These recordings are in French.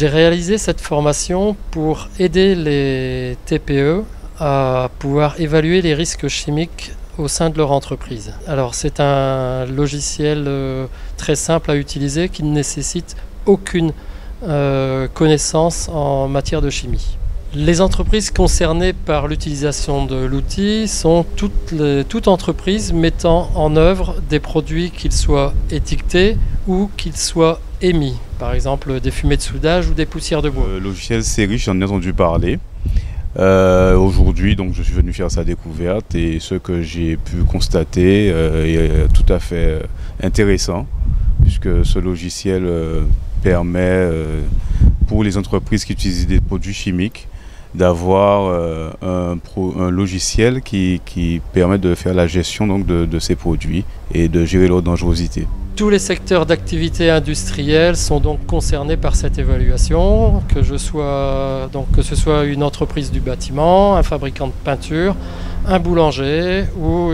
J'ai réalisé cette formation pour aider les TPE à pouvoir évaluer les risques chimiques au sein de leur entreprise. Alors c'est un logiciel très simple à utiliser qui ne nécessite aucune connaissance en matière de chimie. Les entreprises concernées par l'utilisation de l'outil sont toute entreprise mettant en œuvre des produits qu'ils soient étiquetés ou qu'ils soient émis, par exemple des fumées de soudage ou des poussières de bois. Le logiciel Ceriche, j'en ai entendu parler. Aujourd'hui, donc, je suis venu faire sa découverte et ce que j'ai pu constater est tout à fait intéressant, puisque ce logiciel permet pour les entreprises qui utilisent des produits chimiques d'avoir un logiciel qui permet de faire la gestion donc, de ces produits et de gérer leur dangerosité. Tous les secteurs d'activité industrielle sont donc concernés par cette évaluation, que ce soit une entreprise du bâtiment, un fabricant de peinture, un boulanger ou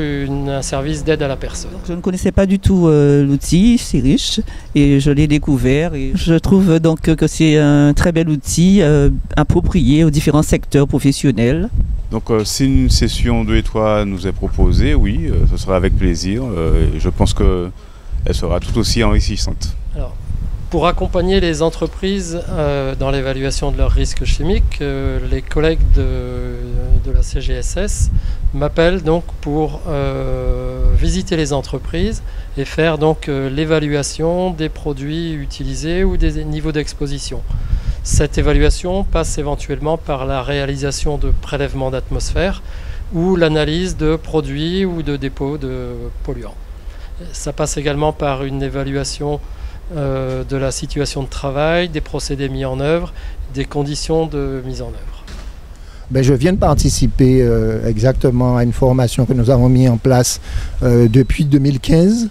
un service d'aide à la personne. Je ne connaissais pas du tout l'outil Ceriche et je l'ai découvert. Et je trouve donc que c'est un très bel outil approprié aux différents secteurs professionnels. Donc si une session 2 et 3 nous est proposée, oui, ce sera avec plaisir. Je pense qu'elle sera tout aussi enrichissante. Alors, pour accompagner les entreprises dans l'évaluation de leurs risques chimiques, les collègues de la CGSS m'appellent donc pour visiter les entreprises et faire donc l'évaluation des produits utilisés ou des niveaux d'exposition. Cette évaluation passe éventuellement par la réalisation de prélèvements d'atmosphère ou l'analyse de produits ou de dépôts de polluants. Ça passe également par une évaluation de la situation de travail, des procédés mis en œuvre, des conditions de mise en œuvre. Je viens de participer exactement à une formation que nous avons mis en place depuis 2015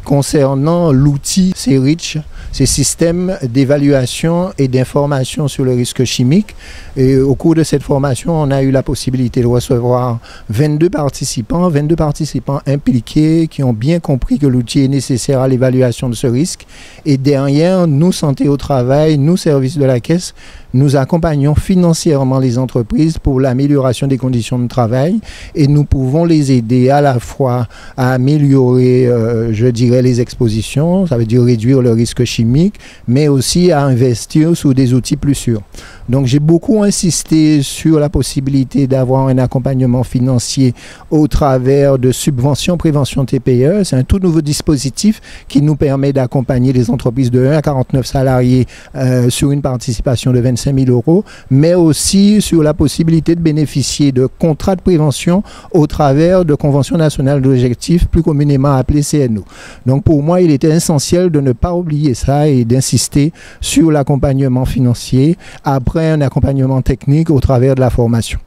concernant l'outil Ceriche, ces systèmes d'évaluation et d'information sur le risque chimique. Et au cours de cette formation, on a eu la possibilité de recevoir 22 participants impliqués qui ont bien compris que l'outil est nécessaire à l'évaluation de ce risque. Et derrière, nous, Santé au travail, nous, services de la Caisse, nous accompagnons financièrement les entreprises pour l'amélioration des conditions de travail et nous pouvons les aider à la fois à améliorer, je dirais, les expositions, ça veut dire réduire le risque chimique, mais aussi à investir sur des outils plus sûrs. Donc j'ai beaucoup insisté sur la possibilité d'avoir un accompagnement financier au travers de subventions prévention TPE. C'est un tout nouveau dispositif qui nous permet d'accompagner les entreprises de 1 à 49 salariés sur une participation de 25 000 €, mais aussi sur la possibilité de bénéficier de contrats de prévention au travers de conventions nationales d'objectifs, plus communément appelées CNO. Donc pour moi, il était essentiel de ne pas oublier ça et d'insister sur l'accompagnement financier après un accompagnement technique au travers de la formation.